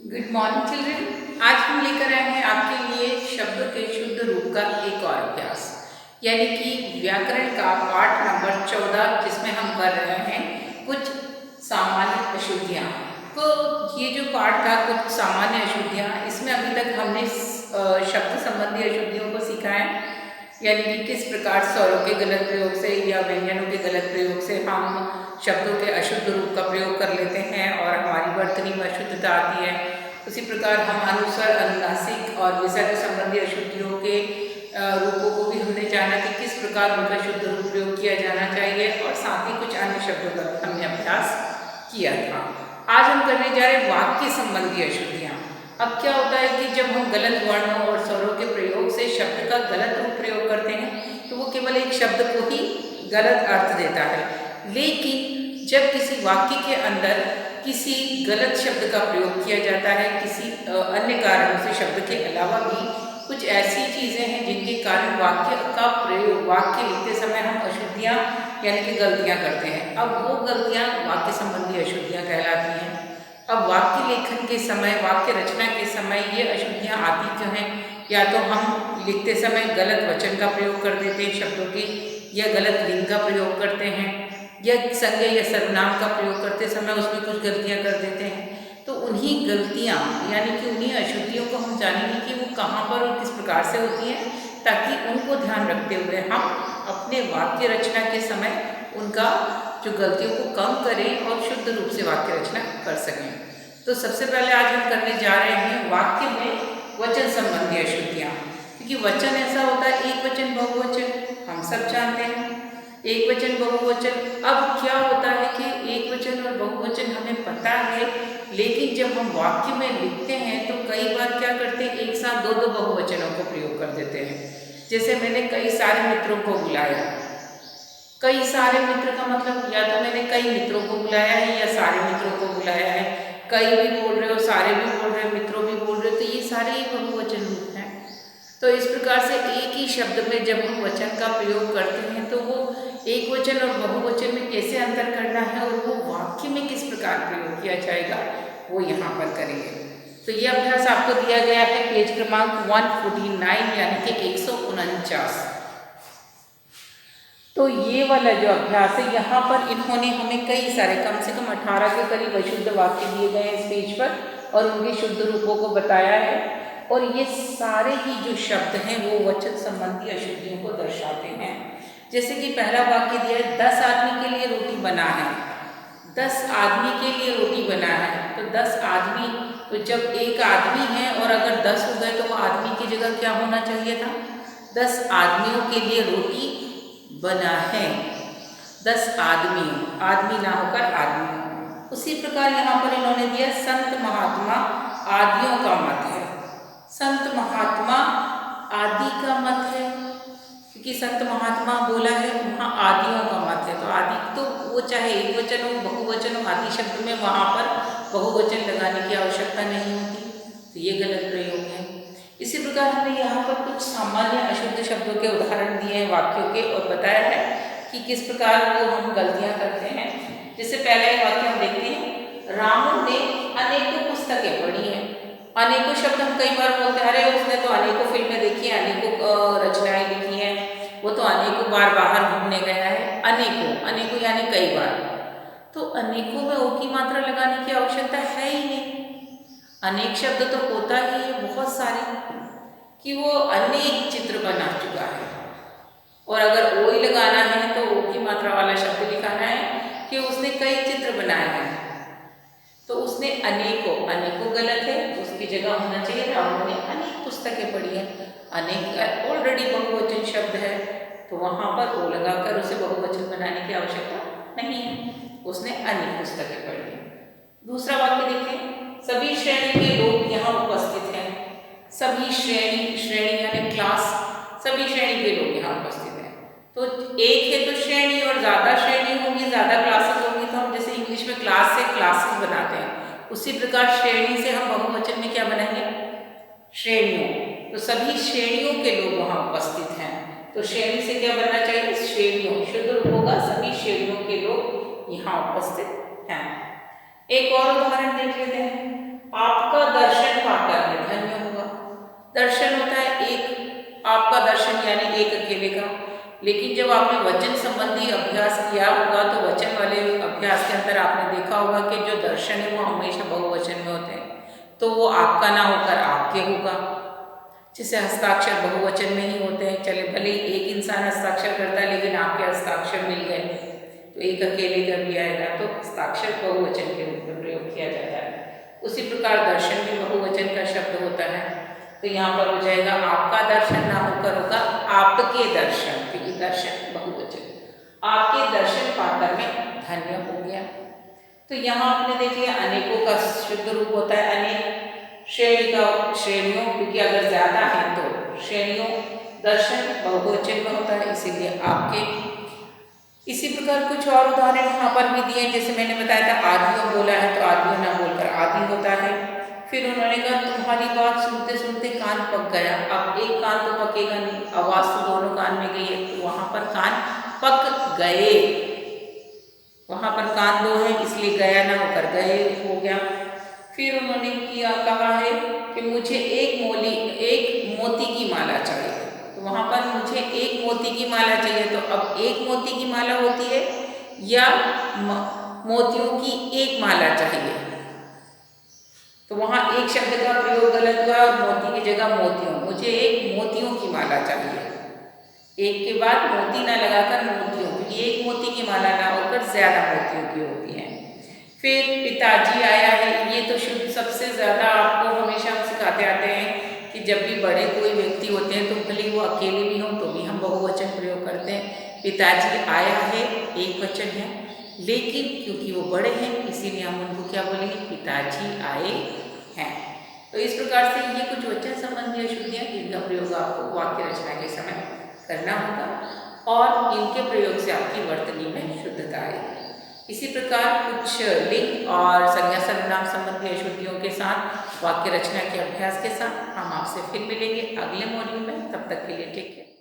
Good morning children. आज हम लेकर आए हैं आपके लिए शब्दों के शुद्ध रूप का एक और अभ्यास, यानी कि व्याकरण का पाठ नंबर 14, जिसमें हम कर रहे हैं कुछ सामान्य अशुद्धियाँ। तो ये जो पाठ था कुछ सामान्य अशुद्धियाँ, इसमें अभी तक हमने शब्द संबंधी अशुद्धियों को सीखा है, यानी कि किस प्रकार स्वरों के गलत प्रयोग से या व्यंजनों के गलत प्रयोग से हम शब्दों के अशुद्ध रूप का प्रयोग कर लेते हैं और हमारी वर्तनी में अशुद्धता आती है। उसी प्रकार हम अनुस्वर, अनुनासिक और विसर्ग संबंधी अशुद्धियों के रूपों को भी हमने जाना कि किस प्रकार उनका शुद्ध रूप प्रयोग किया जाना चाहिए, और साथ ही कुछ अन्य शब्दों का भी हमने अभ्यास किया था। आज हम करने जा रहे हैं वाक्य संबंधी अशुद्धियाँ। अब क्या होता है कि जब हम गलत वर्णों और स्वरों के प्रयोग से शब्द का गलत रूप प्रयोग करते हैं तो वो केवल एक शब्द को ही गलत अर्थ देता है, लेकिन जब किसी वाक्य के अंदर किसी गलत शब्द का प्रयोग किया जाता है, किसी अन्य कारणों से, शब्द के अलावा भी कुछ ऐसी चीज़ें हैं जिनके कारण वाक्य का प्रयोग, वाक्य लिखते समय हम अशुद्धियाँ यानी कि गलतियाँ करते हैं। अब वो गलतियाँ वाक्य संबंधी अशुद्धियाँ कहलाती हैं। अब वाक्य लेखन के समय, वाक्य रचना के समय ये अशुद्धियाँ आती क्यों हैं? या तो हम लिखते समय गलत वचन का प्रयोग कर देते हैं शब्दों के, या गलत लिंग का प्रयोग करते हैं, या संज्ञा या सर्वनाम का प्रयोग करते समय उसमें कुछ गलतियाँ कर देते हैं। तो उन्हीं गलतियाँ यानी कि उन्हीं अशुद्धियों को हम जानेंगे कि वो कहाँ पर और किस प्रकार से होती हैं, ताकि उनको ध्यान रखते हुए हम अपने वाक्य रचना के समय उनका जो गलतियों को कम करें और शुद्ध रूप से वाक्य रचना कर सकें। तो सबसे पहले आज हम करने जा रहे हैं वाक्य में वचन संबंधी अशुद्धियाँ, क्योंकि वचन ऐसा होता है, एक वचन बहुवचन हम सब जानते हैं, एक वचन बहुवचन। अब क्या होता है कि एक वचन और बहुवचन हमें पता है, लेकिन जब हम वाक्य में लिखते हैं तो कई बार क्या करते हैं, एक साथ दो दो बहुवचनों को प्रयोग कर देते हैं। जैसे मैंने कई सारे मित्रों को बुलाया, कई सारे मित्र का मतलब या तो मैंने कई मित्रों को बुलाया है या सारे मित्रों को बुलाया है। कई भी बोल रहे हो, सारे भी बोल रहे हो, मित्रों भी बोल रहे हो, तो ये सारे ही बहुवचन रूप हैं। तो इस प्रकार से एक ही शब्द में जब हम वचन का प्रयोग करते हैं तो वो एक वचन और बहुवचन में कैसे अंतर करना है और वो वाक्य में किस प्रकार प्रयोग किया जाएगा, वो यहाँ पर करेंगे। तो ये अभ्यास आपको दिया गया है पेज क्रमांक 149 यानी कि 149। तो ये वाला जो अभ्यास है, यहाँ पर इन्होंने हमें कई सारे, कम से कम 18 के करीब अशुद्ध वाक्य दिए गए हैं इस पेज पर, और उनके शुद्ध रूपों को बताया है। और ये सारे ही जो शब्द हैं वो वचन संबंधी अशुद्धियों को दर्शाते हैं। जैसे कि पहला वाक्य दिया है, 10 आदमी के लिए रोटी बना है। 10 आदमी के लिए रोटी बना है, तो 10 आदमी, तो जब एक आदमी है और अगर 10 हो गए तो वो आदमी की जगह क्या होना चाहिए था, 10 आदमियों के लिए रोटी बना है। 10 आदमियों, आदमी ना होकर आदमी। उसी प्रकार यहाँ पर इन्होंने दिया, संत महात्मा आदियों का मत है। संत महात्मा आदि का मत है, क्योंकि संत महात्मा बोला है, वहाँ आदियों का मत है। तो आदि तो वो चाहे एक वचन हो, बहुवचन हो, आदि शब्द में वहाँ पर बहुवचन लगाने की आवश्यकता नहीं होती, तो ये गलत प्रयोग है। इसी प्रकार हमने यहाँ पर कुछ सामान्य अशुद्ध शब्दों के उदाहरण दिए हैं वाक्यों के, और बताया है कि किस प्रकार वो हम गलतियाँ करते हैं। जैसे पहला ही वाक्य हम देखते हैं, रामू ने अनेकों पुस्तकें पढ़ी हैं। अनेकों शब्द हम कई बार बोलते हैं, अरे उसने तो अनेकों फिल्में देखी हैं, अनेकों रचनाएं लिखी हैं, वो तो अनेकों बार बाहर घूमने गया है। अनेकों, अनेकों यानी कई बार, तो अनेकों में ओ की मात्रा लगाने की आवश्यकता है ही नहीं। अनेक शब्द तो होता ही है बहुत सारे, कि वो अनेक चित्र बना चुका है, और अगर ओ ही लगाना है तो ओ की मात्रा वाला शब्द लिखाना है कि उसने कई चित्र बनाए हैं। तो उसने अनेकों, अनेकों गलत है, उसकी जगह होना चाहिए रामू ने अनेक पुस्तकें पढ़ी हैं। अनेक ऑलरेडी बहुवचन शब्द है, तो वहाँ पर ओ लगाकर उसे बहुवचन बनाने की आवश्यकता नहीं है, उसने अनेक पुस्तकें पढ़ी हैं। दूसरा वाक्य देखें, सभी श्रेणी के लोग यहाँ उपस्थित हैं। सभी श्रेणी, श्रेणी यानी क्लास, सभी श्रेणी के लोग यहाँ उपस्थित हैं। तो एक है तो श्रेणी, और ज़्यादा श्रेणी होंगी, ज़्यादा क्लासेस होंगी, तो हम जैसे इंग्लिश में क्लास से क्लासेस बनाते हैं, उसी प्रकार श्रेणी से हम बहुवचन में क्या बनाएंगे, श्रेणियों। तो सभी श्रेणियों के लोग वहाँ उपस्थित हैं, तो श्रेणी से क्या बनना चाहिए, श्रेणियों। शुद्ध रूप होगा, सभी श्रेणियों के लोग यहाँ उपस्थित हैं। एक और उदाहरण देख लेते हैं, आपका दर्शन पाकर मैं धन्य हुआ। दर्शन होता है एक, आपका दर्शन यानी एक अकेले का। लेकिन जब आपने वचन संबंधी अभ्यास किया होगा तो वचन वाले अभ्यास के अंदर आपने देखा होगा कि जो दर्शन है वो हमेशा बहुवचन में होते हैं, तो वो आपका ना होकर आपके होगा। जैसे हस्ताक्षर बहुवचन में ही होते हैं, चले भले एक इंसान हस्ताक्षर करता है लेकिन आपके हस्ताक्षर मिल गए तो एक अकेले का भी आएगा, तो हस्ताक्षर बहुवचन के रूप में प्रयोग किया जाता है। उसी प्रकार दर्शन भी बहुवचन का शब्द होता है, तो यहाँ पर हो जाएगा आपका दर्शन ना होकर होगा आपके दर्शन, क्योंकि दर्शन बहुवचन। आपके दर्शन पाकर मैं धन्य हो गया। तो यहाँ आपने देख लिया अनेकों का शुद्ध रूप होता है अनेक, श्रेणी का श्रेणियों, क्योंकि अगर ज्यादा है तो श्रेणियों, दर्शन बहुवचन में होता है इसीलिए आपके। इसी प्रकार कुछ और उदाहरण यहाँ पर भी दिए, जैसे मैंने बताया था आदियों बोला है तो आदियों ना बोलकर आदि होता है। फिर उन्होंने कहा तुम्हारी बात सुनते सुनते कान पक गया। अब एक कान तो पकेगा नहीं, आवाज तो दोनों कान में गई है, तो वहां पर कान पक गए। वहां पर कान दो है इसलिए गया ना होकर गए हो गया। फिर उन्होंने किया कहा है कि मुझे एक मोती की माला चाहिए, तो वहां पर मुझे एक मोती की माला चाहिए, तो अब एक मोती की माला होती है या मोतियों की एक माला चाहिए, तो वहां एक शब्द का प्रयोग गलत हुआ और मोती की जगह मोतियों, मुझे एक मोतियों की माला चाहिए। एक के बाद मोती ना लगाकर मोतियों, क्योंकि एक मोती की माला ना होकर ज्यादा मोतियों की होती है। फिर पिताजी आया है, ये तो शुद्ध सबसे ज्यादा आपको हमेशा हम सिखाते आते हैं कि जब भी बड़े कोई व्यक्ति होते हैं तो भले वो अकेले भी हों तो भी हम बहुवचन प्रयोग करते हैं। पिताजी आया है एक वचन है, लेकिन क्योंकि वो बड़े हैं इसीलिए हम उनको क्या बोलेंगे, पिताजी आए हैं। तो इस प्रकार से ये कुछ वचन संबंधी अशुद्धियाँ जिनका प्रयोग आपको वाक्य रचना के समय करना होगा और इनके प्रयोग से आपकी वर्तनी में शुद्धता आएगी। इसी प्रकार कुछ लिंग और संज्ञा सर्वनाम संबंधी अशुद्धियों के साथ वाक्य रचना के अभ्यास के साथ हम आपसे फिर मिलेंगे अगले मॉड्यूल में। तब तक के लिए टेक केयर।